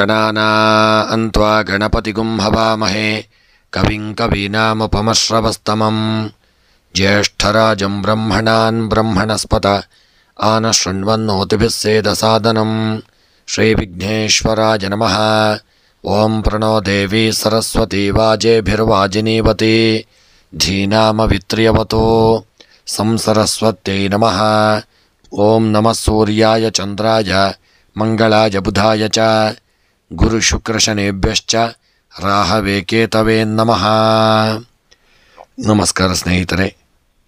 ಗಣಾನಾನ್ತ್ವಾ ಗಣಪತಿಗುಂ ಹವಾಮಹೇ ಕವಿಂ ಕವೀನಾಮುಪಮಶ್ರವಸ್ತಮಂ ಜ್ಯೇಷ್ಠರಾಜಂ ಬ್ರಹ್ಮಣಾನ್ ಬ್ರಹ್ಮಣಸ್ಪತ ಆನಶೃಣ್ವನ್ನೋತಿಭಿಃ ಸೇದಸಾದನಂ ಶ್ರೀ ವಿಘ್ನೇಶ್ವರಾಯ ನಮಃ. ಓಂ ಪ್ರಣೋ ದೇವಿ ಸರಸ್ವತಿ ವಾಜೇಭಿರ್ವಾಜಿನೀವತಿ ಧೀನಾಮವಿತ್ರ್ಯವತೋ ಸಂಸರಸ್ವತ್ಯೈ ನಮಃ. ಓಂ ನಮಃ ಸೂರ್ಯಾಯ ಚಂದ್ರಾಯ ಮಂಗಳಾಯ ಬುಧಾಯ ಚ ಗುರುಶುಕ್ರಶನೇಭ್ಯಶ್ಚ ರಾಹವೇ ಕೇತವೇ ನಮಃ. ನಮಸ್ಕಾರ ಸ್ನೇಹಿತರೆ,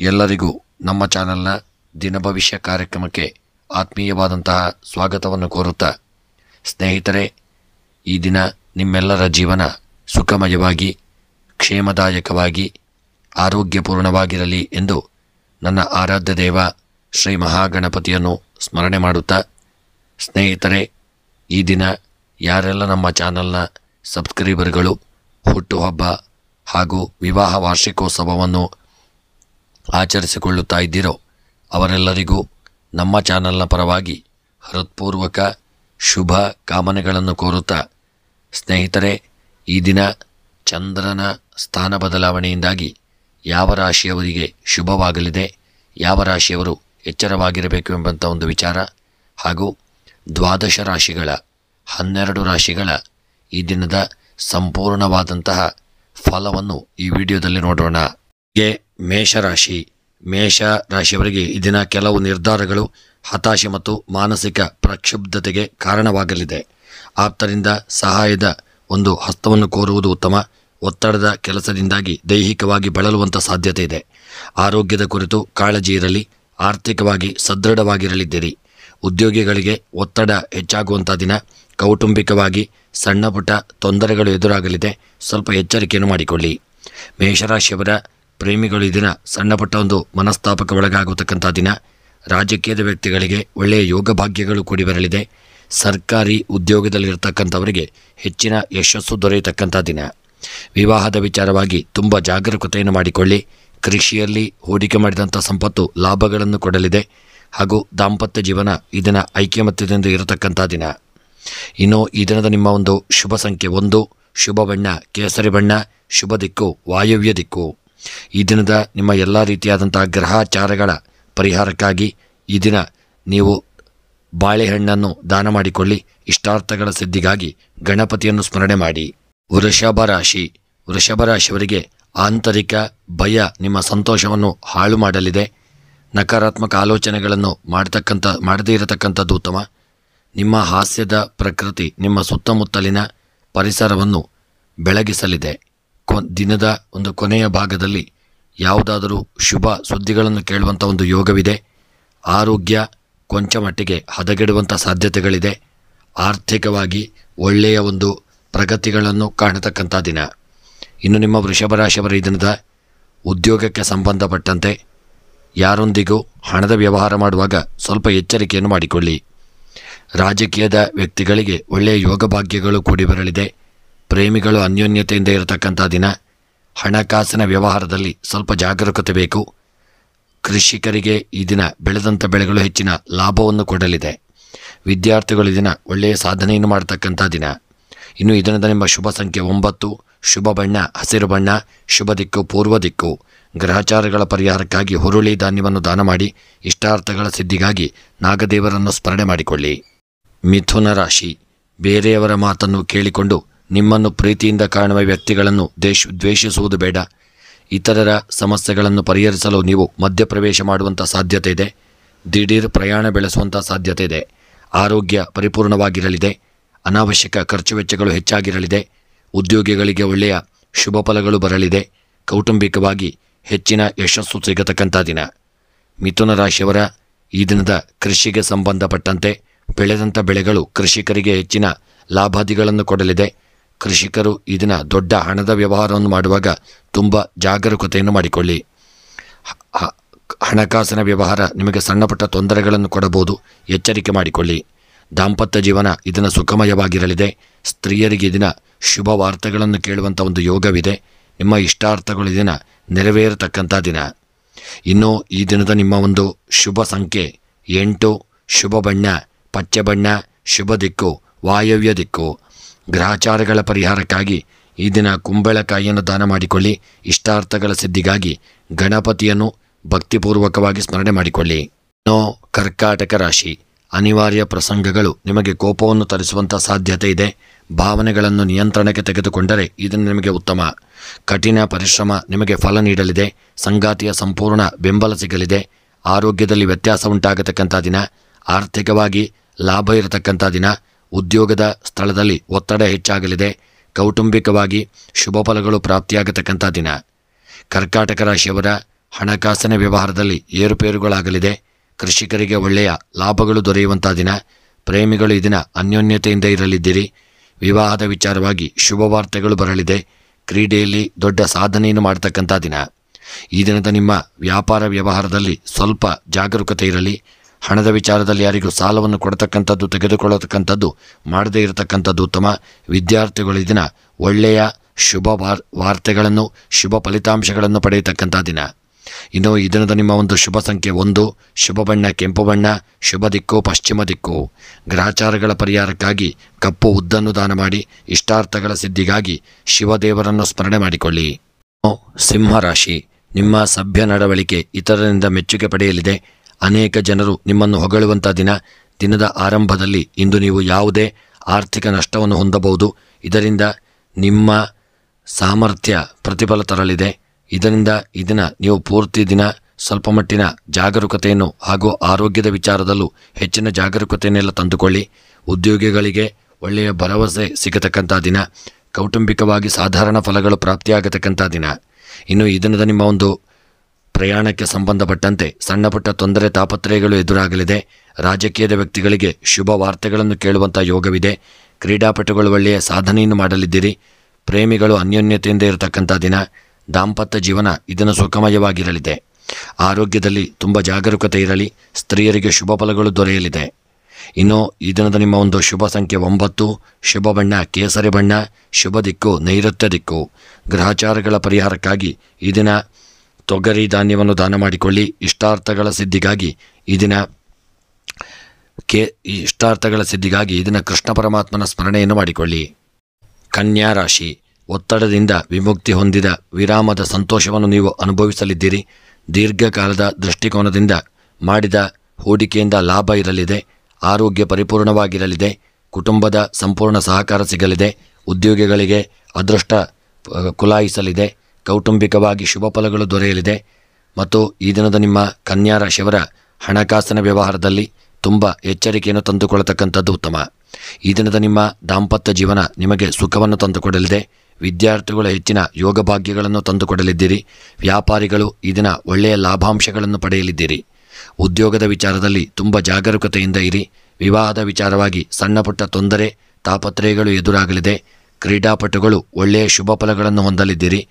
ಎಲ್ಲರಿಗೂ ನಮ್ಮ ಚಾನಲ್ನ ದಿನ ಭವಿಷ್ಯ ಕಾರ್ಯಕ್ರಮಕ್ಕೆ ಆತ್ಮೀಯವಾದಂತಹ ಸ್ವಾಗತವನ್ನು ಕೋರುತ್ತಾ, ಸ್ನೇಹಿತರೆ, ಈ ದಿನ ನಿಮ್ಮೆಲ್ಲರ ಜೀವನ ಸುಖಮಯವಾಗಿ ಕ್ಷೇಮದಾಯಕವಾಗಿ ಆರೋಗ್ಯಪೂರ್ಣವಾಗಿರಲಿ ಎಂದು ನನ್ನ ಆರಾಧ್ಯ ದೇವ ಶ್ರೀ ಮಹಾಗಣಪತಿಯನ್ನು ಸ್ಮರಣೆ ಮಾಡುತ್ತಾ, ಸ್ನೇಹಿತರೆ, ಈ ದಿನ ಯಾರೆಲ್ಲ ನಮ್ಮ ಚಾನಲ್ನ ಸಬ್ಸ್ಕ್ರೈಬರ್ಗಳು ಹುಟ್ಟುಹಬ್ಬ ಹಾಗೂ ವಿವಾಹ ವಾರ್ಷಿಕೋತ್ಸವವನ್ನು ಆಚರಿಸಿಕೊಳ್ಳುತ್ತಾ ಇದ್ದೀರೋ ಅವರೆಲ್ಲರಿಗೂ ನಮ್ಮ ಚಾನಲ್ನ ಪರವಾಗಿ ಹೃತ್ಪೂರ್ವಕ ಶುಭ ಕಾಮನೆಗಳನ್ನು ಕೋರುತ್ತಾ, ಸ್ನೇಹಿತರೆ, ಈ ದಿನ ಚಂದ್ರನ ಸ್ಥಾನ ಬದಲಾವಣೆಯಿಂದಾಗಿ ಯಾವ ರಾಶಿಯವರಿಗೆ ಶುಭವಾಗಲಿದೆ, ಯಾವ ರಾಶಿಯವರು ಎಚ್ಚರವಾಗಿರಬೇಕು ಎಂಬಂಥ ಒಂದು ವಿಚಾರ ಹಾಗೂ 12 ರಾಶಿಗಳ 12 ರಾಶಿಗಳ ಈ ದಿನದ ಸಂಪೂರ್ಣವಾದಂತಹ ಫಲವನ್ನು ಈ ವಿಡಿಯೋದಲ್ಲಿ ನೋಡೋಣ. ಮೇಷ ರಾಶಿಯವರಿಗೆ ಈ ದಿನ ಕೆಲವು ನಿರ್ಧಾರಗಳು ಹತಾಶೆ ಮತ್ತು ಮಾನಸಿಕ ಪ್ರಕ್ಷುಬ್ಧತೆಗೆ ಕಾರಣವಾಗಲಿದೆ. ಆಪ್ತರಿಂದ ಸಹಾಯದ ಒಂದು ಹಸ್ತವನ್ನು ಕೋರುವುದು ಉತ್ತಮ. ಒತ್ತಡದ ಕೆಲಸದಿಂದಾಗಿ ದೈಹಿಕವಾಗಿ ಬಳಲುವಂಥ ಸಾಧ್ಯತೆ ಇದೆ. ಆರೋಗ್ಯದ ಕುರಿತು ಕಾಳಜಿ ಇರಲಿ. ಆರ್ಥಿಕವಾಗಿ ಸದೃಢವಾಗಿರಲಿದ್ದೀರಿ. ಉದ್ಯೋಗಿಗಳಿಗೆ ಒತ್ತಡ ಹೆಚ್ಚಾಗುವಂಥ ದಿನ. ಕೌಟುಂಬಿಕವಾಗಿ ಸಣ್ಣ ಪುಟ್ಟ ತೊಂದರೆಗಳು ಎದುರಾಗಲಿದೆ. ಸ್ವಲ್ಪ ಎಚ್ಚರಿಕೆಯನ್ನು ಮಾಡಿಕೊಳ್ಳಿ. ಮೇಷರಾಶಿಯವರ ಪ್ರೇಮಿಗಳು ಈ ದಿನ ಸಣ್ಣ ಪುಟ್ಟ ಒಂದು ಮನಸ್ತಾಪಕ್ಕೆ ಒಳಗಾಗತಕ್ಕಂಥ ದಿನ. ರಾಜಕೀಯದ ವ್ಯಕ್ತಿಗಳಿಗೆ ಒಳ್ಳೆಯ ಯೋಗ ಭಾಗ್ಯಗಳು ಕೂಡಿ ಬರಲಿದೆ. ಸರ್ಕಾರಿ ಉದ್ಯೋಗದಲ್ಲಿರ್ತಕ್ಕಂಥವರಿಗೆ ಹೆಚ್ಚಿನ ಯಶಸ್ಸು ದೊರೆಯತಕ್ಕಂಥ ದಿನ. ವಿವಾಹದ ವಿಚಾರವಾಗಿ ತುಂಬ ಜಾಗರೂಕತೆಯನ್ನು ಮಾಡಿಕೊಳ್ಳಿ. ಕೃಷಿಯಲ್ಲಿ ಹೂಡಿಕೆ ಮಾಡಿದಂಥ ಸಂಪತ್ತು ಲಾಭಗಳನ್ನು ಕೊಡಲಿದೆ ಹಾಗೂ ದಾಂಪತ್ಯ ಜೀವನ ಈ ದಿನ ಐಕ್ಯಮತ್ಯದಿಂದ ಇರತಕ್ಕಂಥ ದಿನ. ಇನ್ನು ಈ ದಿನದ ನಿಮ್ಮ ಒಂದು ಶುಭ ಸಂಖ್ಯೆ 1, ಶುಭ ಬಣ್ಣ ಕೇಸರಿ ಬಣ್ಣ, ಶುಭ ದಿಕ್ಕು ವಾಯವ್ಯ ದಿಕ್ಕು. ಈ ದಿನದ ನಿಮ್ಮ ಎಲ್ಲ ರೀತಿಯಾದಂಥ ಗ್ರಹಾಚಾರಗಳ ಪರಿಹಾರಕ್ಕಾಗಿ ಈ ದಿನ ನೀವು ಬಾಳೆಹಣ್ಣನ್ನು ದಾನ ಮಾಡಿಕೊಳ್ಳಿ. ಇಷ್ಟಾರ್ಥಗಳ ಸಿದ್ಧಿಗಾಗಿ ಗಣಪತಿಯನ್ನು ಸ್ಮರಣೆ ಮಾಡಿ. ವೃಷಭ ರಾಶಿಯವರಿಗೆ ಆಂತರಿಕ ಭಯ ನಿಮ್ಮ ಸಂತೋಷವನ್ನು ಹಾಳು ಮಾಡಲಿದೆ. ನಕಾರಾತ್ಮಕ ಆಲೋಚನೆಗಳನ್ನು ಮಾಡದೇ ಇರತಕ್ಕಂಥದ್ದು ಉತ್ತಮ. ನಿಮ್ಮ ಹಾಸ್ಯದ ಪ್ರಕೃತಿ ನಿಮ್ಮ ಸುತ್ತಮುತ್ತಲಿನ ಪರಿಸರವನ್ನು ಬೆಳಗಿಸಲಿದೆ. ದಿನದ ಒಂದು ಕೊನೆಯ ಭಾಗದಲ್ಲಿ ಯಾವುದಾದರೂ ಶುಭ ಸುದ್ದಿಗಳನ್ನು ಕೇಳುವಂಥ ಒಂದು ಯೋಗವಿದೆ. ಆರೋಗ್ಯ ಕೊಂಚ ಮಟ್ಟಿಗೆ ಹದಗೆಡುವಂಥ ಸಾಧ್ಯತೆಗಳಿದೆ. ಆರ್ಥಿಕವಾಗಿ ಒಳ್ಳೆಯ ಒಂದು ಪ್ರಗತಿಗಳನ್ನು ಕಾಣತಕ್ಕಂಥ ದಿನ. ಇನ್ನು ನಿಮ್ಮ ವೃಷಭ ರಾಶಿಯವರ ಈ ದಿನದ ಉದ್ಯೋಗಕ್ಕೆ ಸಂಬಂಧಪಟ್ಟಂತೆ ಯಾರೊಂದಿಗೂ ಹಣದ ವ್ಯವಹಾರ ಮಾಡುವಾಗ ಸ್ವಲ್ಪ ಎಚ್ಚರಿಕೆಯನ್ನು ಮಾಡಿಕೊಳ್ಳಿ. ರಾಜಕೀಯದ ವ್ಯಕ್ತಿಗಳಿಗೆ ಒಳ್ಳೆಯ ಯೋಗ ಭಾಗ್ಯಗಳು ಕೂಡಿ ಬರಲಿದೆ. ಪ್ರೇಮಿಗಳು ಅನ್ಯೋನ್ಯತೆಯಿಂದ ಇರತಕ್ಕಂಥ ದಿನ. ಹಣಕಾಸಿನ ವ್ಯವಹಾರದಲ್ಲಿ ಸ್ವಲ್ಪ ಜಾಗರೂಕತೆ ಬೇಕು. ಕೃಷಿಕರಿಗೆ ಈ ದಿನ ಬೆಳೆದಂಥ ಬೆಳೆಗಳು ಹೆಚ್ಚಿನ ಲಾಭವನ್ನು ಕೊಡಲಿದೆ. ವಿದ್ಯಾರ್ಥಿಗಳು ಈ ದಿನ ಒಳ್ಳೆಯ ಸಾಧನೆಯನ್ನು ಮಾಡತಕ್ಕಂಥ ದಿನ. ಇನ್ನು ಈ ದಿನದ ನಿಮ್ಮ ಶುಭ ಸಂಖ್ಯೆ 9, ಶುಭ ಬಣ್ಣ ಹಸಿರು ಬಣ್ಣ, ಶುಭ ದಿಕ್ಕು ಪೂರ್ವ ದಿಕ್ಕು. ಗ್ರಹಚಾರಗಳ ಪರಿಹಾರಕ್ಕಾಗಿ ಹುರುಳಿ ಧಾನ್ಯವನ್ನು ದಾನ ಮಾಡಿ. ಇಷ್ಟಾರ್ಥಗಳ ಸಿದ್ಧಿಗಾಗಿ ನಾಗದೇವರನ್ನು ಸ್ಮರಣೆ ಮಾಡಿಕೊಳ್ಳಿ. ಮಿಥುನ ರಾಶಿ, ಬೇರೆಯವರ ಮಾತನ್ನು ಕೇಳಿಕೊಂಡು ನಿಮ್ಮನ್ನು ಪ್ರೀತಿಯಿಂದ ಕಾಣುವ ವ್ಯಕ್ತಿಗಳನ್ನು ದ್ವೇಷಿಸುವುದು ಬೇಡ. ಇತರರ ಸಮಸ್ಯೆಗಳನ್ನು ಪರಿಹರಿಸಲು ನೀವು ಮಧ್ಯಪ್ರವೇಶ ಮಾಡುವಂಥ ಸಾಧ್ಯತೆ ಇದೆ. ದಿಢೀರ್ ಪ್ರಯಾಣ ಬೆಳೆಸುವಂಥ ಸಾಧ್ಯತೆ ಇದೆ. ಆರೋಗ್ಯ ಪರಿಪೂರ್ಣವಾಗಿರಲಿದೆ. ಅನಾವಶ್ಯಕ ಖರ್ಚು ವೆಚ್ಚಗಳು ಹೆಚ್ಚಾಗಿರಲಿದೆ. ಉದ್ಯೋಗಿಗಳಿಗೆ ಒಳ್ಳೆಯ ಶುಭ ಫಲಗಳು ಬರಲಿದೆ. ಕೌಟುಂಬಿಕವಾಗಿ ಹೆಚ್ಚಿನ ಯಶಸ್ಸು ಸಿಗತಕ್ಕಂಥ ದಿನ. ಮಿಥುನ ರಾಶಿಯವರ ಈ ದಿನದ ಕೃಷಿಗೆ ಸಂಬಂಧಪಟ್ಟಂತೆ ಬೆಳೆದಂಥ ಬೆಳೆಗಳು ಕೃಷಿಕರಿಗೆ ಹೆಚ್ಚಿನ ಲಾಭಾದಿಗಳನ್ನು ಕೊಡಲಿದೆ. ಕೃಷಿಕರು ಈ ದಿನ ದೊಡ್ಡ ಹಣದ ವ್ಯವಹಾರವನ್ನು ಮಾಡುವಾಗ ತುಂಬ ಜಾಗರೂಕತೆಯನ್ನು ಮಾಡಿಕೊಳ್ಳಿ. ಹಣಕಾಸಿನ ವ್ಯವಹಾರ ನಿಮಗೆ ಸಣ್ಣ ಪುಟ್ಟ ತೊಂದರೆಗಳನ್ನು ಕೊಡಬಹುದು. ಎಚ್ಚರಿಕೆ ಮಾಡಿಕೊಳ್ಳಿ. ದಾಂಪತ್ಯ ಜೀವನ ಇದನ್ನು ಸುಖಮಯವಾಗಿರಲಿದೆ. ಸ್ತ್ರೀಯರಿಗೆ ಇದನ್ನ ಶುಭ ವಾರ್ತೆಗಳನ್ನು ಕೇಳುವಂಥ ಒಂದು ಯೋಗವಿದೆ. ನಿಮ್ಮ ಇಷ್ಟಾರ್ಥಗಳು ಇದನ್ನ ನೆರವೇರತಕ್ಕಂಥ ದಿನ. ಇನ್ನು ಈ ದಿನದ ನಿಮ್ಮ ಒಂದು ಶುಭ ಸಂಖ್ಯೆ 8, ಶುಭ ಬಣ್ಣ ಪಚ್ಚೆ ಬಣ್ಣ, ಶುಭ ದಿಕ್ಕು ವಾಯವ್ಯ ದಿಕ್ಕು. ಗ್ರಹಚಾರಗಳ ಪರಿಹಾರಕ್ಕಾಗಿ ಈ ದಿನ ಕುಂಬಳಕಾಯಿಯನ್ನು ದಾನ ಮಾಡಿಕೊಳ್ಳಿ. ಇಷ್ಟಾರ್ಥಗಳ ಸಿದ್ಧಿಗಾಗಿ ಗಣಪತಿಯನ್ನು ಭಕ್ತಿಪೂರ್ವಕವಾಗಿ ಸ್ಮರಣೆ ಮಾಡಿಕೊಳ್ಳಿ. ಇನ್ನು ಕರ್ಕಾಟಕ ರಾಶಿ, ಅನಿವಾರ್ಯ ಪ್ರಸಂಗಗಳು ನಿಮಗೆ ಕೋಪವನ್ನು ತರಿಸುವಂಥ ಸಾಧ್ಯತೆ ಇದೆ. ಭಾವನೆಗಳನ್ನು ನಿಯಂತ್ರಣಕ್ಕೆ ತೆಗೆದುಕೊಂಡರೆ ಇದನ್ನು ನಿಮಗೆ ಉತ್ತಮ. ಕಠಿಣ ಪರಿಶ್ರಮ ನಿಮಗೆ ಫಲ ನೀಡಲಿದೆ. ಸಂಗಾತಿಯ ಸಂಪೂರ್ಣ ಬೆಂಬಲ ಸಿಗಲಿದೆ. ಆರೋಗ್ಯದಲ್ಲಿ ವ್ಯತ್ಯಾಸ ಉಂಟಾಗತಕ್ಕಂಥ ದಿನ. ಆರ್ಥಿಕವಾಗಿ ಲಾಭ ಇರತಕ್ಕಂಥ ದಿನ. ಉದ್ಯೋಗದ ಸ್ಥಳದಲ್ಲಿ ಒತ್ತಡ ಹೆಚ್ಚಾಗಲಿದೆ. ಕೌಟುಂಬಿಕವಾಗಿ ಶುಭ ಫಲಗಳು ಪ್ರಾಪ್ತಿಯಾಗತಕ್ಕಂಥ ದಿನ. ಕರ್ಕಾಟಕ ರಾಶಿಯವರ ಹಣಕಾಸಿನ ವ್ಯವಹಾರದಲ್ಲಿ ಏರುಪೇರುಗಳಾಗಲಿದೆ. ಕೃಷಿಕರಿಗೆ ಒಳ್ಳೆಯ ಲಾಭಗಳು ದೊರೆಯುವಂಥ ದಿನ. ಪ್ರೇಮಿಗಳು ಈ ದಿನ ಅನ್ಯೋನ್ಯತೆಯಿಂದ ಇರಲಿದ್ದೀರಿ. ವಿವಾಹದ ವಿಚಾರವಾಗಿ ಶುಭ ವಾರ್ತೆಗಳು ಬರಲಿದೆ. ಕ್ರೀಡೆಯಲ್ಲಿ ದೊಡ್ಡ ಸಾಧನೆಯನ್ನು ಮಾಡತಕ್ಕಂಥ ದಿನ. ಈ ದಿನದ ನಿಮ್ಮ ವ್ಯಾಪಾರ ವ್ಯವಹಾರದಲ್ಲಿ ಸ್ವಲ್ಪ ಜಾಗರೂಕತೆ ಇರಲಿ. ಹಣದ ವಿಚಾರದಲ್ಲಿ ಯಾರಿಗೂ ಸಾಲವನ್ನು ಕೊಡತಕ್ಕಂಥದ್ದು ತೆಗೆದುಕೊಳ್ಳತಕ್ಕಂಥದ್ದು ಮಾಡದೇ ಇರತಕ್ಕಂಥದ್ದು ಉತ್ತಮ. ವಿದ್ಯಾರ್ಥಿಗಳು ಈ ದಿನ ಒಳ್ಳೆಯ ಶುಭ ವಾರ್ತೆಗಳನ್ನು ಶುಭ ಫಲಿತಾಂಶಗಳನ್ನು ಪಡೆಯತಕ್ಕಂಥ ದಿನ. ಇನ್ನು ಈ ದಿನದ ನಿಮ್ಮ ಒಂದು ಶುಭ ಸಂಖ್ಯೆ 1, ಶುಭ ಬಣ್ಣ ಕೆಂಪು ಬಣ್ಣ, ಶುಭ ದಿಕ್ಕು ಪಶ್ಚಿಮ ದಿಕ್ಕು. ಗ್ರಹಚಾರಗಳ ಪರಿಹಾರಕ್ಕಾಗಿ ಕಪ್ಪು ಉದ್ದನ್ನು ದಾನ ಮಾಡಿ. ಇಷ್ಟಾರ್ಥಗಳ ಸಿದ್ಧಿಗಾಗಿ ಶಿವದೇವರನ್ನು ಸ್ಮರಣೆ ಮಾಡಿಕೊಳ್ಳಿ. ಸಿಂಹರಾಶಿ, ನಿಮ್ಮ ಸಭ್ಯ ನಡವಳಿಕೆ ಇತರರಿಂದ ಮೆಚ್ಚುಗೆ ಪಡೆಯಲಿದೆ. ಅನೇಕ ಜನರು ನಿಮ್ಮನ್ನು ಹೊಗಳುವಂಥ ದಿನ. ದಿನದ ಆರಂಭದಲ್ಲಿ ಇಂದು ನೀವು ಯಾವುದೇ ಆರ್ಥಿಕ ನಷ್ಟವನ್ನು ಹೊಂದಬಹುದು. ಇದರಿಂದ ನಿಮ್ಮ ಸಾಮರ್ಥ್ಯ ಪ್ರತಿಫಲ ತರಲಿದೆ. ಇದರಿಂದ ಈ ದಿನ ನೀವು ಪೂರ್ತಿ ದಿನ ಸ್ವಲ್ಪ ಮಟ್ಟಿನ ಜಾಗರೂಕತೆಯನ್ನು ಹಾಗೂ ಆರೋಗ್ಯದ ವಿಚಾರದಲ್ಲೂ ಹೆಚ್ಚಿನ ಜಾಗರೂಕತೆಯನ್ನೆಲ್ಲ ತಂದುಕೊಳ್ಳಿ. ಉದ್ಯೋಗಿಗಳಿಗೆ ಒಳ್ಳೆಯ ಭರವಸೆ ಸಿಗತಕ್ಕಂಥ ದಿನ. ಕೌಟುಂಬಿಕವಾಗಿ ಸಾಧಾರಣ ಫಲಗಳು ಪ್ರಾಪ್ತಿಯಾಗತಕ್ಕಂಥ ದಿನ. ಇನ್ನು ಈ ದಿನದ ನಿಮ್ಮ ಒಂದು ಪ್ರಯಾಣಕ್ಕೆ ಸಂಬಂಧಪಟ್ಟಂತೆ ಸಣ್ಣ ಪುಟ್ಟ ತೊಂದರೆ ತಾಪತ್ರಯಗಳು ಎದುರಾಗಲಿದೆ. ರಾಜಕೀಯದ ವ್ಯಕ್ತಿಗಳಿಗೆ ಶುಭ ವಾರ್ತೆಗಳನ್ನು ಕೇಳುವಂಥ ಯೋಗವಿದೆ. ಕ್ರೀಡಾಪಟುಗಳು ಒಳ್ಳೆಯ ಸಾಧನೆಯನ್ನು ಮಾಡಲಿದ್ದೀರಿ. ಪ್ರೇಮಿಗಳು ಅನ್ಯೋನ್ಯತೆಯಿಂದ ಇರತಕ್ಕಂಥ ದಿನ. ದಾಂಪತ್ಯ ಜೀವನ ಇದನ್ನು ಸುಖಮಯವಾಗಿರಲಿದೆ. ಆರೋಗ್ಯದಲ್ಲಿ ತುಂಬ ಜಾಗರೂಕತೆ ಇರಲಿ. ಸ್ತ್ರೀಯರಿಗೆ ಶುಭ ಫಲಗಳು ದೊರೆಯಲಿದೆ. ಇನ್ನು ಈ ದಿನದ ನಿಮ್ಮ ಒಂದು ಶುಭ ಸಂಖ್ಯೆ 9, ಶುಭ ಬಣ್ಣ ಕೇಸರಿ ಬಣ್ಣ, ಶುಭ ದಿಕ್ಕು ನೈಋತ್ಯ ದಿಕ್ಕು. ಗ್ರಹಚಾರಗಳ ಪರಿಹಾರಕ್ಕಾಗಿ ಈ ದಿನ ತೊಗರಿ ಧಾನ್ಯವನ್ನು ದಾನ ಮಾಡಿಕೊಳ್ಳಿ. ಇಷ್ಟಾರ್ಥಗಳ ಸಿದ್ಧಿಗಾಗಿ ಈ ದಿನ ಕೃಷ್ಣ ಪರಮಾತ್ಮನ ಸ್ಮರಣೆಯನ್ನು ಮಾಡಿಕೊಳ್ಳಿ. ಕನ್ಯಾ ರಾಶಿ, ಒತ್ತಡದಿಂದ ವಿಮುಕ್ತಿ ಹೊಂದಿದ ವಿರಾಮದ ಸಂತೋಷವನ್ನು ನೀವು ಅನುಭವಿಸಲಿದ್ದೀರಿ. ದೀರ್ಘಕಾಲದ ದೃಷ್ಟಿಕೋನದಿಂದ ಮಾಡಿದ ಹೂಡಿಕೆಯಿಂದ ಲಾಭ ಇರಲಿದೆ. ಆರೋಗ್ಯ ಪರಿಪೂರ್ಣವಾಗಿರಲಿದೆ. ಕುಟುಂಬದ ಸಂಪೂರ್ಣ ಸಹಕಾರ ಸಿಗಲಿದೆ. ಉದ್ಯೋಗಿಗಳಿಗೆ ಅದೃಷ್ಟ ಕುಲಾಯಿಸಲಿದೆ. ಕೌಟುಂಬಿಕವಾಗಿ ಶುಭ ಫಲಗಳು ದೊರೆಯಲಿದೆ. ಮತ್ತು ಈ ದಿನದ ನಿಮ್ಮ ಕನ್ಯಾ ರಾಶಿಯವರ ಹಣಕಾಸಿನ ವ್ಯವಹಾರದಲ್ಲಿ ತುಂಬ ಎಚ್ಚರಿಕೆಯನ್ನು ತಂದುಕೊಳ್ಳತಕ್ಕಂಥದ್ದು ಉತ್ತಮ. ಈ ದಿನದ ನಿಮ್ಮ ದಾಂಪತ್ಯ ಜೀವನ ನಿಮಗೆ ಸುಖವನ್ನು ತಂದುಕೊಡಲಿದೆ. ವಿದ್ಯಾರ್ಥಿಗಳು ಹೆಚ್ಚಿನ ಯೋಗ ಭಾಗ್ಯಗಳನ್ನು ತಂದುಕೊಡಲಿದ್ದೀರಿ. ವ್ಯಾಪಾರಿಗಳು ಈ ದಿನ ಒಳ್ಳೆಯ ಲಾಭಾಂಶಗಳನ್ನು ಪಡೆಯಲಿದ್ದೀರಿ. ಉದ್ಯೋಗದ ವಿಚಾರದಲ್ಲಿ ತುಂಬ ಜಾಗರೂಕತೆಯಿಂದ ಇರಿ. ವಿವಾಹದ ವಿಚಾರವಾಗಿ ಸಣ್ಣ ಪುಟ್ಟ ತೊಂದರೆ ತಾಪತ್ರಯಗಳು ಎದುರಾಗಲಿದೆ. ಕ್ರೀಡಾಪಟುಗಳು ಒಳ್ಳೆಯ ಶುಭ ಫಲಗಳನ್ನು ಹೊಂದಲಿದ್ದೀರಿ.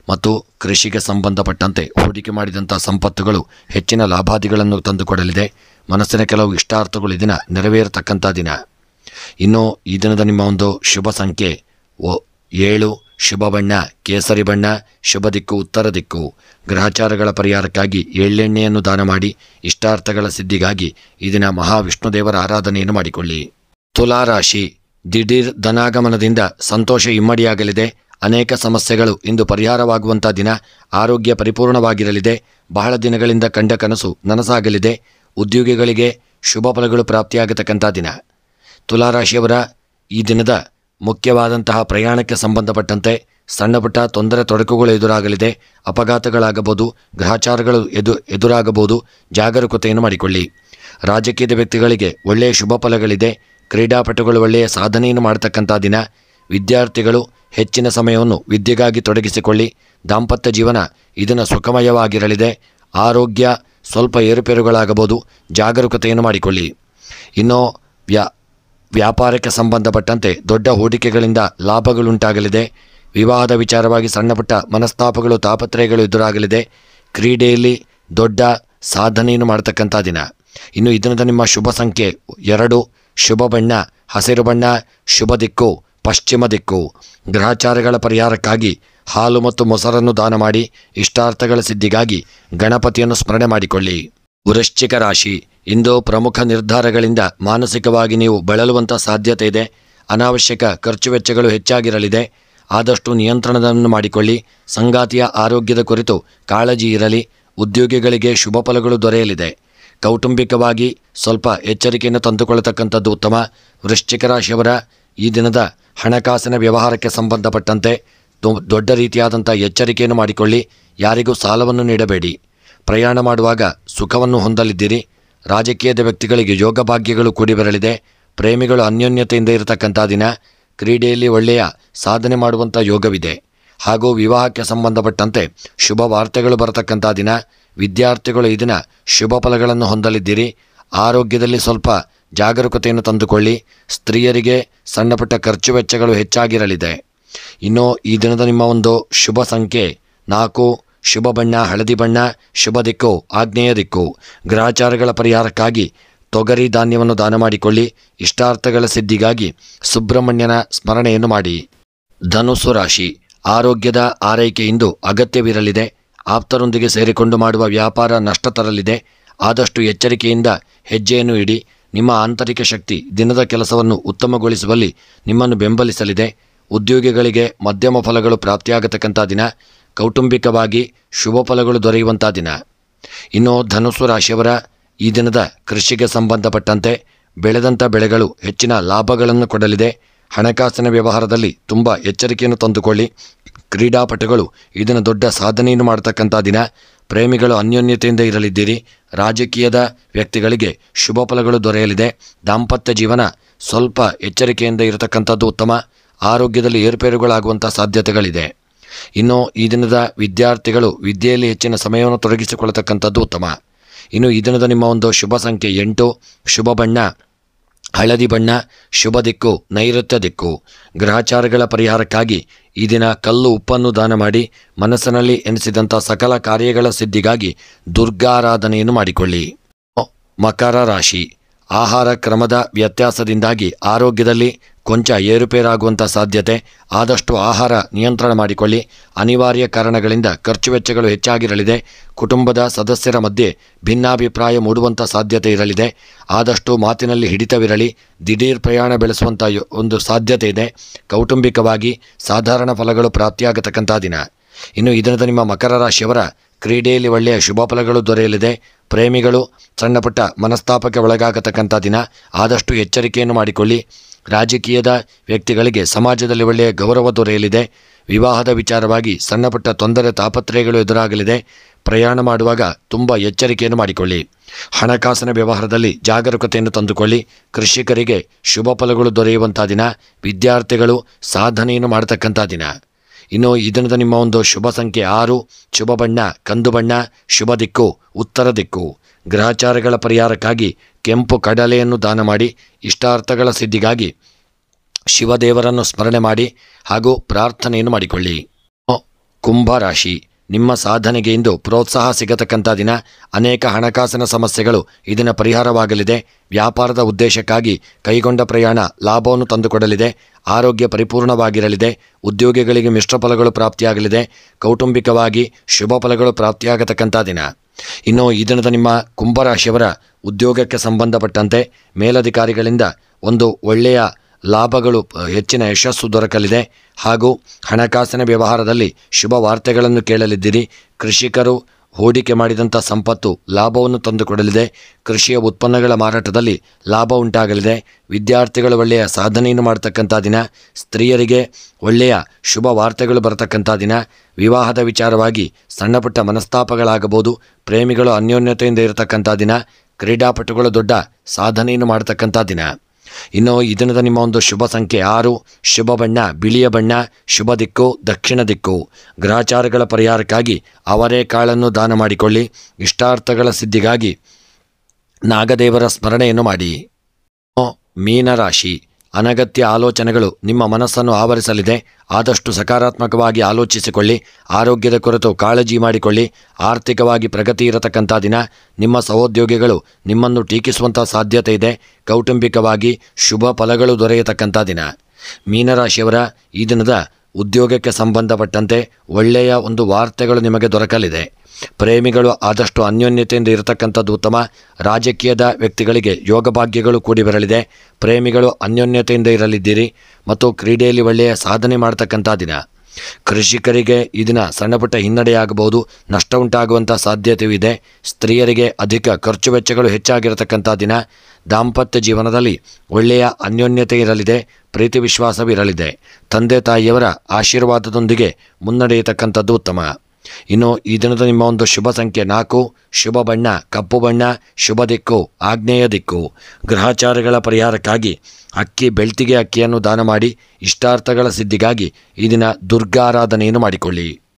ಮತ್ತು ಕೃಷಿಗೆ ಸಂಬಂಧಪಟ್ಟಂತೆ ಹೂಡಿಕೆ ಮಾಡಿದಂಥ ಸಂಪತ್ತುಗಳು ಹೆಚ್ಚಿನ ಲಾಭಾದಿಗಳನ್ನು ತಂದುಕೊಡಲಿದೆ. ಮನಸ್ಸಿನ ಕೆಲವು ಇಷ್ಟಾರ್ಥಗಳು ಈ ದಿನ ನೆರವೇರತಕ್ಕಂಥ ದಿನ. ಇನ್ನು ಈ ದಿನದ ನಿಮ್ಮ ಒಂದು ಶುಭ ಸಂಖ್ಯೆ 7, ಶುಭ ಬಣ್ಣ ಕೇಸರಿ ಬಣ್ಣ, ಶುಭ ದಿಕ್ಕು ಉತ್ತರ ದಿಕ್ಕು. ಗ್ರಹಚಾರಗಳ ಪರಿಹಾರಕ್ಕಾಗಿ ಎಳ್ಳೆಣ್ಣೆಯನ್ನು ದಾನ ಮಾಡಿ. ಇಷ್ಟಾರ್ಥಗಳ ಸಿದ್ಧಿಗಾಗಿ ಈ ದಿನ ಮಹಾವಿಷ್ಣುದೇವರ ಆರಾಧನೆಯನ್ನು ಮಾಡಿಕೊಳ್ಳಿ. ತುಲಾರಾಶಿ, ದಿಢೀರ್ ಧನಾಗಮನದಿಂದ ಸಂತೋಷ ಇಮ್ಮಡಿಯಾಗಲಿದೆ. ಅನೇಕ ಸಮಸ್ಯೆಗಳು ಇಂದು ಪರಿಹಾರವಾಗುವಂಥ ದಿನ. ಆರೋಗ್ಯ ಪರಿಪೂರ್ಣವಾಗಿರಲಿದೆ. ಬಹಳ ದಿನಗಳಿಂದ ಕಂಡ ಕನಸು ನನಸಾಗಲಿದೆ. ಉದ್ಯೋಗಿಗಳಿಗೆ ಶುಭ ಫಲಗಳು ಪ್ರಾಪ್ತಿಯಾಗತಕ್ಕಂಥ ದಿನ. ತುಲಾರಾಶಿಯವರ ಈ ದಿನದ ಮುಖ್ಯವಾದಂತಹ ಪ್ರಯಾಣಕ್ಕೆ ಸಂಬಂಧಪಟ್ಟಂತೆ ಸಣ್ಣ ಪುಟ್ಟ ತೊಂದರೆ ತೊಡಕುಗಳು ಎದುರಾಗಲಿದೆ. ಅಪಘಾತಗಳಾಗಬಹುದು. ಗ್ರಹಚಾರಗಳು ಎದುರಾಗಬಹುದು. ಜಾಗರೂಕತೆಯನ್ನು ಮಾಡಿಕೊಳ್ಳಿ. ರಾಜಕೀಯದ ವ್ಯಕ್ತಿಗಳಿಗೆ ಒಳ್ಳೆಯ ಶುಭ ಫಲಗಳಿದೆ. ಕ್ರೀಡಾಪಟುಗಳು ಒಳ್ಳೆಯ ಸಾಧನೆಯನ್ನು ಮಾಡತಕ್ಕಂಥ ದಿನ. ವಿದ್ಯಾರ್ಥಿಗಳು ಹೆಚ್ಚಿನ ಸಮಯವನ್ನು ವಿದ್ಯೆಗಾಗಿ ತೊಡಗಿಸಿಕೊಳ್ಳಿ. ದಾಂಪತ್ಯ ಜೀವನ ಇದನ್ನು ಸುಖಮಯವಾಗಿರಲಿದೆ. ಆರೋಗ್ಯ ಸ್ವಲ್ಪ ಏರುಪೇರುಗಳಾಗಬಹುದು. ಜಾಗರೂಕತೆಯನ್ನು ಮಾಡಿಕೊಳ್ಳಿ. ಇನ್ನು ವ್ಯಾಪಾರಕ್ಕೆ ಸಂಬಂಧಪಟ್ಟಂತೆ ದೊಡ್ಡ ಹೂಡಿಕೆಗಳಿಂದ ಲಾಭಗಳುಂಟಾಗಲಿದೆ. ವಿವಾಹದ ವಿಚಾರವಾಗಿ ಸಣ್ಣ ಪುಟ್ಟ ಮನಸ್ತಾಪಗಳು ತಾಪತ್ರಯಗಳು ಎದುರಾಗಲಿದೆ. ಕ್ರೀಡೆಯಲ್ಲಿ ದೊಡ್ಡ ಸಾಧನೆಯನ್ನು ಮಾಡತಕ್ಕಂಥ ದಿನ. ಇನ್ನು ಇದರಿಂದ ನಿಮ್ಮ ಶುಭ ಸಂಖ್ಯೆ 2, ಶುಭ ಬಣ್ಣ ಹಸಿರು ಬಣ್ಣ, ಶುಭ ದಿಕ್ಕು ಪಶ್ಚಿಮ ದಿಕ್ಕು. ಗ್ರಹಚಾರಗಳ ಪರಿಹಾರಕ್ಕಾಗಿ ಹಾಲು ಮತ್ತು ಮೊಸರನ್ನು ದಾನ ಮಾಡಿ. ಇಷ್ಟಾರ್ಥಗಳ ಸಿದ್ಧಿಗಾಗಿ ಗಣಪತಿಯನ್ನು ಸ್ಮರಣೆ ಮಾಡಿಕೊಳ್ಳಿ. ವೃಶ್ಚಿಕ ರಾಶಿ, ಇಂದು ಪ್ರಮುಖ ನಿರ್ಧಾರಗಳಿಂದ ಮಾನಸಿಕವಾಗಿ ನೀವು ಬಳಲುವಂಥ ಸಾಧ್ಯತೆ ಇದೆ. ಅನಾವಶ್ಯಕ ಖರ್ಚು ವೆಚ್ಚಗಳು ಹೆಚ್ಚಾಗಿರಲಿದೆ. ಆದಷ್ಟು ನಿಯಂತ್ರಣವನ್ನು ಮಾಡಿಕೊಳ್ಳಿ. ಸಂಗಾತಿಯ ಆರೋಗ್ಯದ ಕುರಿತು ಕಾಳಜಿ ಇರಲಿ. ಉದ್ಯೋಗಿಗಳಿಗೆ ಶುಭ ಫಲಗಳು ದೊರೆಯಲಿದೆ. ಕೌಟುಂಬಿಕವಾಗಿ ಸ್ವಲ್ಪ ಎಚ್ಚರಿಕೆಯನ್ನು ತಂದುಕೊಳ್ಳತಕ್ಕಂಥದ್ದು ಉತ್ತಮ. ವೃಶ್ಚಿಕ ರಾಶಿಯವರ ಈ ದಿನದ ಹಣಕಾಸಿನ ವ್ಯವಹಾರಕ್ಕೆ ಸಂಬಂಧಪಟ್ಟಂತೆ ದೊಡ್ಡ ರೀತಿಯಾದಂಥ ಎಚ್ಚರಿಕೆಯನ್ನು ಮಾಡಿಕೊಳ್ಳಿ. ಯಾರಿಗೂ ಸಾಲವನ್ನು ನೀಡಬೇಡಿ. ಪ್ರಯಾಣ ಮಾಡುವಾಗ ಸುಖವನ್ನು ಹೊಂದಲಿದ್ದೀರಿ. ರಾಜಕೀಯದ ವ್ಯಕ್ತಿಗಳಿಗೆ ಯೋಗ ಭಾಗ್ಯಗಳು ಕೂಡಿ ಬರಲಿದೆ. ಪ್ರೇಮಿಗಳು ಅನ್ಯೋನ್ಯತೆಯಿಂದ ಇರತಕ್ಕಂಥ ದಿನ. ಕ್ರೀಡೆಯಲ್ಲಿ ಒಳ್ಳೆಯ ಸಾಧನೆ ಮಾಡುವಂಥ ಯೋಗವಿದೆ. ಹಾಗೂ ವಿವಾಹಕ್ಕೆ ಸಂಬಂಧಪಟ್ಟಂತೆ ಶುಭ ವಾರ್ತೆಗಳು ಬರತಕ್ಕಂಥ ದಿನ. ವಿದ್ಯಾರ್ಥಿಗಳು ಈ ದಿನ ಶುಭ ಫಲಗಳನ್ನು ಹೊಂದಲಿದ್ದೀರಿ. ಆರೋಗ್ಯದಲ್ಲಿ ಸ್ವಲ್ಪ ಜಾಗರೂಕತೆಯನ್ನು ತಂದುಕೊಳ್ಳಿ. ಸ್ತ್ರೀಯರಿಗೆ ಸಣ್ಣಪುಟ್ಟ ಖರ್ಚು ವೆಚ್ಚಗಳು ಹೆಚ್ಚಾಗಿರಲಿದೆ. ಇನ್ನು ಈ ದಿನದ ನಿಮ್ಮ ಒಂದು ಶುಭ ಸಂಖ್ಯೆ 4, ಶುಭ ಬಣ್ಣ ಹಳದಿ ಬಣ್ಣ, ಶುಭ ದಿಕ್ಕು ಆಗ್ನೇಯ ದಿಕ್ಕು. ಗ್ರಹಚಾರಗಳ ಪರಿಹಾರಕ್ಕಾಗಿ ತೊಗರಿ ಧಾನ್ಯವನ್ನು ದಾನ ಮಾಡಿಕೊಳ್ಳಿ. ಇಷ್ಟಾರ್ಥಗಳ ಸಿದ್ಧಿಗಾಗಿ ಸುಬ್ರಹ್ಮಣ್ಯನ ಸ್ಮರಣೆಯನ್ನು ಮಾಡಿ. ಧನುಸ್ಸು ರಾಶಿ, ಆರೋಗ್ಯದ ಆರೈಕೆಯಿಂದ ಅಗತ್ಯವಿರಲಿದೆ. ಆಪ್ತರೊಂದಿಗೆ ಸೇರಿಕೊಂಡು ಮಾಡುವ ವ್ಯಾಪಾರ ನಷ್ಟ ತರಲಿದೆ. ಆದಷ್ಟು ಎಚ್ಚರಿಕೆಯಿಂದ ಹೆಜ್ಜೆಯನ್ನು ಇಡಿ. ನಿಮ್ಮ ಆಂತರಿಕ ಶಕ್ತಿ ದಿನದ ಕೆಲಸವನ್ನು ಉತ್ತಮಗೊಳಿಸುವಲ್ಲಿ ನಿಮ್ಮನ್ನು ಬೆಂಬಲಿಸಲಿದೆ. ಉದ್ಯೋಗಿಗಳಿಗೆ ಮಧ್ಯಮ ಫಲಗಳು ಪ್ರಾಪ್ತಿಯಾಗತಕ್ಕಂಥ ದಿನ. ಕೌಟುಂಬಿಕವಾಗಿ ಶುಭ ಫಲಗಳು ದೊರೆಯುವಂಥ ದಿನ. ಇನ್ನು ಧನುಸ್ಸು ರಾಶಿಯವರ ಈ ದಿನದ ಕೃಷಿಗೆ ಸಂಬಂಧಪಟ್ಟಂತೆ ಬೆಳೆದಂಥ ಬೆಳೆಗಳು ಹೆಚ್ಚಿನ ಲಾಭಗಳನ್ನು ಕೊಡಲಿದೆ. ಹಣಕಾಸಿನ ವ್ಯವಹಾರದಲ್ಲಿ ತುಂಬ ಎಚ್ಚರಿಕೆಯನ್ನು ತಂದುಕೊಳ್ಳಿ. ಕ್ರೀಡಾಪಟುಗಳು ಇದನ್ನು ದೊಡ್ಡ ಸಾಧನೆಯನ್ನು ಮಾಡತಕ್ಕಂಥ ದಿನ. ಪ್ರೇಮಿಗಳು ಅನ್ಯೋನ್ಯತೆಯಿಂದ ಇರಲಿದ್ದೀರಿ. ರಾಜಕೀಯದ ವ್ಯಕ್ತಿಗಳಿಗೆ ಶುಭ ಫಲಗಳು ದೊರೆಯಲಿದೆ. ದಾಂಪತ್ಯ ಜೀವನ ಸ್ವಲ್ಪ ಎಚ್ಚರಿಕೆಯಿಂದ ಇರತಕ್ಕಂಥದ್ದು ಉತ್ತಮ. ಆರೋಗ್ಯದಲ್ಲಿ ಏರುಪೇರುಗಳಾಗುವಂಥ ಸಾಧ್ಯತೆಗಳಿದೆ. ಇನ್ನು ಈ ದಿನದ ವಿದ್ಯಾರ್ಥಿಗಳು ವಿದ್ಯೆಯಲ್ಲಿ ಹೆಚ್ಚಿನ ಸಮಯವನ್ನು ತೊಡಗಿಸಿಕೊಳ್ಳತಕ್ಕಂಥದ್ದು ಉತ್ತಮ. ಇನ್ನು ಈ ದಿನದ ನಿಮ್ಮ ಒಂದು ಶುಭ ಸಂಖ್ಯೆ 8, ಶುಭ ಬಣ್ಣ ಹಳದಿ ಬಣ್ಣ, ಶುಭ ದಿಕ್ಕು ನೈಋತ್ಯ ದಿಕ್ಕು. ಗ್ರಹಚಾರಗಳ ಪರಿಹಾರಕ್ಕಾಗಿ ಈ ದಿನ ಕಲ್ಲು ಉಪ್ಪನ್ನು ದಾನ ಮಾಡಿ. ಮನಸ್ಸಿನಲ್ಲಿ ಎನಿಸಿದಂಥ ಸಕಲ ಕಾರ್ಯಗಳ ಸಿದ್ಧಿಗಾಗಿ ದುರ್ಗಾರಾಧನೆಯನ್ನು ಮಾಡಿಕೊಳ್ಳಿ. ಮಕರ ರಾಶಿ, ಆಹಾರ ಕ್ರಮದ ವ್ಯತ್ಯಾಸದಿಂದಾಗಿ ಆರೋಗ್ಯದಲ್ಲಿ ಕೊಂಚ ಏರುಪೇರಾಗುವಂಥ ಸಾಧ್ಯತೆ. ಆದಷ್ಟು ಆಹಾರ ನಿಯಂತ್ರಣ ಮಾಡಿಕೊಳ್ಳಿ. ಅನಿವಾರ್ಯ ಕಾರಣಗಳಿಂದ ಖರ್ಚು ವೆಚ್ಚಗಳು ಹೆಚ್ಚಾಗಿರಲಿದೆ. ಕುಟುಂಬದ ಸದಸ್ಯರ ಮಧ್ಯೆ ಭಿನ್ನಾಭಿಪ್ರಾಯ ಮೂಡುವಂಥ ಸಾಧ್ಯತೆ ಇರಲಿದೆ. ಆದಷ್ಟು ಮಾತಿನಲ್ಲಿ ಹಿಡಿತವಿರಲಿ. ದಿಢೀರ್ ಪ್ರಯಾಣ ಬೆಳೆಸುವಂಥ ಒಂದು ಸಾಧ್ಯತೆ ಇದೆ. ಕೌಟುಂಬಿಕವಾಗಿ ಸಾಧಾರಣ ಫಲಗಳು ಪ್ರಾಪ್ತಿಯಾಗತಕ್ಕಂಥ ದಿನ. ಇನ್ನು ಈ ದಿನದ ನಿಮ್ಮ ಮಕರ ರಾಶಿಯವರ ಕ್ರೀಡೆಯಲ್ಲಿ ಒಳ್ಳೆಯ ಶುಭ ಫಲಗಳು ದೊರೆಯಲಿದೆ. ಪ್ರೇಮಿಗಳು ಸಣ್ಣಪುಟ್ಟ ಮನಸ್ತಾಪಕ್ಕೆ ಒಳಗಾಗತಕ್ಕಂಥ ದಿನ. ಆದಷ್ಟು ಎಚ್ಚರಿಕೆಯನ್ನು ಮಾಡಿಕೊಳ್ಳಿ. ರಾಜಕೀಯದ ವ್ಯಕ್ತಿಗಳಿಗೆ ಸಮಾಜದಲ್ಲಿ ಒಳ್ಳೆಯ ಗೌರವ ದೊರೆಯಲಿದೆ. ವಿವಾಹದ ವಿಚಾರವಾಗಿ ಸಣ್ಣಪುಟ್ಟ ತೊಂದರೆ ತಾಪತ್ರಯಗಳು ಎದುರಾಗಲಿದೆ. ಪ್ರಯಾಣ ಮಾಡುವಾಗ ತುಂಬ ಎಚ್ಚರಿಕೆಯನ್ನು ಮಾಡಿಕೊಳ್ಳಿ. ಹಣಕಾಸಿನ ವ್ಯವಹಾರದಲ್ಲಿ ಜಾಗರೂಕತೆಯನ್ನು ತಂದುಕೊಳ್ಳಿ. ಕೃಷಿಕರಿಗೆ ಶುಭ ಫಲಗಳು ದೊರೆಯುವಂಥ ದಿನ. ವಿದ್ಯಾರ್ಥಿಗಳು ಸಾಧನೆಯನ್ನು ಮಾಡತಕ್ಕಂಥ ದಿನ. ಇನ್ನು ಈ ದಿನದ ನಿಮ್ಮ ಒಂದು ಶುಭ ಸಂಖ್ಯೆ 6, ಶುಭ ಬಣ್ಣ ಕಂದು ಬಣ್ಣ, ಶುಭ ದಿಕ್ಕು ಉತ್ತರ ದಿಕ್ಕು. ಗ್ರಹಚಾರಗಳ ಪರಿಹಾರಕ್ಕಾಗಿ ಕೆಂಪು ಕಡಲೆಯನ್ನು ದಾನ ಮಾಡಿ. ಇಷ್ಟಾರ್ಥಗಳ ಸಿದ್ಧಿಗಾಗಿ ಶಿವದೇವರನ್ನು ಸ್ಮರಣೆ ಮಾಡಿ ಹಾಗೂ ಪ್ರಾರ್ಥನೆಯನ್ನು ಮಾಡಿಕೊಳ್ಳಿ. ಕುಂಭ ರಾಶಿ, ನಿಮ್ಮ ಸಾಧನೆಗೆ ಇಂದು ಪ್ರೋತ್ಸಾಹ ಸಿಗತಕ್ಕಂಥ ದಿನ. ಅನೇಕ ಹಣಕಾಸಿನ ಸಮಸ್ಯೆಗಳು ಇದನ್ನು ಪರಿಹಾರವಾಗಲಿದೆ. ವ್ಯಾಪಾರದ ಉದ್ದೇಶಕ್ಕಾಗಿ ಕೈಗೊಂಡ ಪ್ರಯಾಣ ಲಾಭವನ್ನು ತಂದುಕೊಡಲಿದೆ. ಆರೋಗ್ಯ ಪರಿಪೂರ್ಣವಾಗಿರಲಿದೆ. ಉದ್ಯೋಗಿಗಳಿಗೆ ಮಿಶ್ರ ಫಲಗಳು ಪ್ರಾಪ್ತಿಯಾಗಲಿದೆ. ಕೌಟುಂಬಿಕವಾಗಿ ಶುಭ ಫಲಗಳು ಪ್ರಾಪ್ತಿಯಾಗತಕ್ಕಂಥ ದಿನ. ಇನ್ನು ಈ ದಿನದ ನಿಮ್ಮ ಕುಂಭರಾಶಿಯವರ ಉದ್ಯೋಗಕ್ಕೆ ಸಂಬಂಧಪಟ್ಟಂತೆ ಮೇಲಧಿಕಾರಿಗಳಿಂದ ಒಂದು ಒಳ್ಳೆಯ ಲಾಭಗಳು, ಹೆಚ್ಚಿನ ಯಶಸ್ಸು ದೊರಕಲಿದೆ. ಹಾಗೂ ಹಣಕಾಸಿನ ವ್ಯವಹಾರದಲ್ಲಿ ಶುಭ ವಾರ್ತೆಗಳನ್ನು ಕೇಳಲಿದ್ದೀರಿ. ಕೃಷಿಕರು ಹೂಡಿಕೆ ಮಾಡಿದಂಥ ಸಂಪತ್ತು ಲಾಭವನ್ನು ತಂದುಕೊಡಲಿದೆ. ಕೃಷಿಯ ಉತ್ಪನ್ನಗಳ ಮಾರಾಟದಲ್ಲಿ ಲಾಭ ಉಂಟಾಗಲಿದೆ. ವಿದ್ಯಾರ್ಥಿಗಳು ಒಳ್ಳೆಯ ಸಾಧನೆಯನ್ನು ಮಾಡತಕ್ಕಂಥ ದಿನ. ಸ್ತ್ರೀಯರಿಗೆ ಒಳ್ಳೆಯ ಶುಭ ವಾರ್ತೆಗಳು ಬರತಕ್ಕಂಥ ದಿನ. ವಿವಾಹದ ವಿಚಾರವಾಗಿ ಸಣ್ಣಪುಟ್ಟ ಮನಸ್ತಾಪಗಳಾಗಬಹುದು. ಪ್ರೇಮಿಗಳು ಅನ್ಯೋನ್ಯತೆಯಿಂದ ಇರತಕ್ಕಂಥ ದಿನ. ಕ್ರೀಡಾಪಟುಗಳು ದೊಡ್ಡ ಸಾಧನೆಯನ್ನು ಮಾಡತಕ್ಕಂಥ ದಿನ. ಇನ್ನು ಈ ದಿನದ ನಿಮ್ಮ ಒಂದು ಶುಭ ಸಂಖ್ಯೆ 6, ಶುಭ ಬಣ್ಣ ಬಿಳಿಯ ಬಣ್ಣ, ಶುಭ ದಿಕ್ಕು ದಕ್ಷಿಣ ದಿಕ್ಕು. ಗ್ರಹಚಾರಗಳ ಪರಿಹಾರಕ್ಕಾಗಿ ಅವರೆಕಾಳನ್ನು ದಾನ ಮಾಡಿಕೊಳ್ಳಿ. ಇಷ್ಟಾರ್ಥಗಳ ಸಿದ್ಧಿಗಾಗಿ ನಾಗದೇವರ ಸ್ಮರಣೆಯನ್ನು ಮಾಡಿ. ಮೀನರಾಶಿ, ಅನಗತ್ಯ ಆಲೋಚನೆಗಳು ನಿಮ್ಮ ಮನಸ್ಸನ್ನು ಆವರಿಸಲಿದೆ. ಆದಷ್ಟು ಸಕಾರಾತ್ಮಕವಾಗಿ ಆಲೋಚಿಸಿಕೊಳ್ಳಿ. ಆರೋಗ್ಯದ ಕುರಿತು ಕಾಳಜಿ ಮಾಡಿಕೊಳ್ಳಿ. ಆರ್ಥಿಕವಾಗಿ ಪ್ರಗತಿ ಇರತಕ್ಕಂಥ ದಿನ. ನಿಮ್ಮ ಸಹೋದ್ಯೋಗಿಗಳು ನಿಮ್ಮನ್ನು ಟೀಕಿಸುವಂಥ ಸಾಧ್ಯತೆ ಇದೆ. ಕೌಟುಂಬಿಕವಾಗಿ ಶುಭ ಫಲಗಳು ದೊರೆಯತಕ್ಕಂಥ ದಿನ. ಮೀನರಾಶಿಯವರ ಈ ದಿನದ ಉದ್ಯೋಗಕ್ಕೆ ಸಂಬಂಧಪಟ್ಟಂತೆ ಒಳ್ಳೆಯ ಒಂದು ವಾರ್ತೆಗಳು ನಿಮಗೆ ದೊರಕಲಿದೆ. ಪ್ರೇಮಿಗಳು ಆದಷ್ಟು ಅನ್ಯೋನ್ಯತೆಯಿಂದ ಇರತಕ್ಕಂಥದ್ದು ಉತ್ತಮ. ರಾಜಕೀಯದ ವ್ಯಕ್ತಿಗಳಿಗೆ ಯೋಗ ಭಾಗ್ಯಗಳು ಕೂಡಿ ಬರಲಿದೆ. ಪ್ರೇಮಿಗಳು ಅನ್ಯೋನ್ಯತೆಯಿಂದ ಇರಲಿದ್ದೀರಿ ಮತ್ತು ಕ್ರೀಡೆಯಲ್ಲಿ ಒಳ್ಳೆಯ ಸಾಧನೆ ಮಾಡತಕ್ಕಂಥ ದಿನ. ಕೃಷಿಕರಿಗೆ ಈ ದಿನ ಸಣ್ಣಪುಟ್ಟ ಹಿನ್ನಡೆಯಾಗಬಹುದು, ನಷ್ಟ ಉಂಟಾಗುವಂಥ ಸಾಧ್ಯತೆಯೂ ಇದೆ. ಸ್ತ್ರೀಯರಿಗೆ ಅಧಿಕ ಖರ್ಚು ವೆಚ್ಚಗಳು ಹೆಚ್ಚಾಗಿರತಕ್ಕಂಥ ದಿನ. ದಾಂಪತ್ಯ ಜೀವನದಲ್ಲಿ ಒಳ್ಳೆಯ ಅನ್ಯೋನ್ಯತೆ ಇರಲಿದೆ, ಪ್ರೀತಿ ವಿಶ್ವಾಸವಿರಲಿದೆ. ತಂದೆ ತಾಯಿಯವರ ಆಶೀರ್ವಾದದೊಂದಿಗೆ ಮುನ್ನಡೆಯತಕ್ಕಂಥದ್ದು ಉತ್ತಮ. ಇನ್ನು ಈ ದಿನದ ನಿಮ್ಮ ಒಂದು ಶುಭ ಸಂಖ್ಯೆ 4, ಶುಭ ಬಣ್ಣ ಕಪ್ಪು ಬಣ್ಣ, ಶುಭ ದಿಕ್ಕು ಆಗ್ನೇಯ ದಿಕ್ಕು. ಗ್ರಹಚಾರಗಳ ಪರಿಹಾರಕ್ಕಾಗಿ ಬೆಳ್ತಿಗೆ ಅಕ್ಕಿಯನ್ನು ದಾನ ಮಾಡಿ ಇಷ್ಟಾರ್ಥಗಳ ಸಿದ್ಧಿಗಾಗಿ ಈ ದಿನ ದುರ್ಗಾರಾಧನೆಯನ್ನು ಮಾಡಿಕೊಳ್ಳಿ.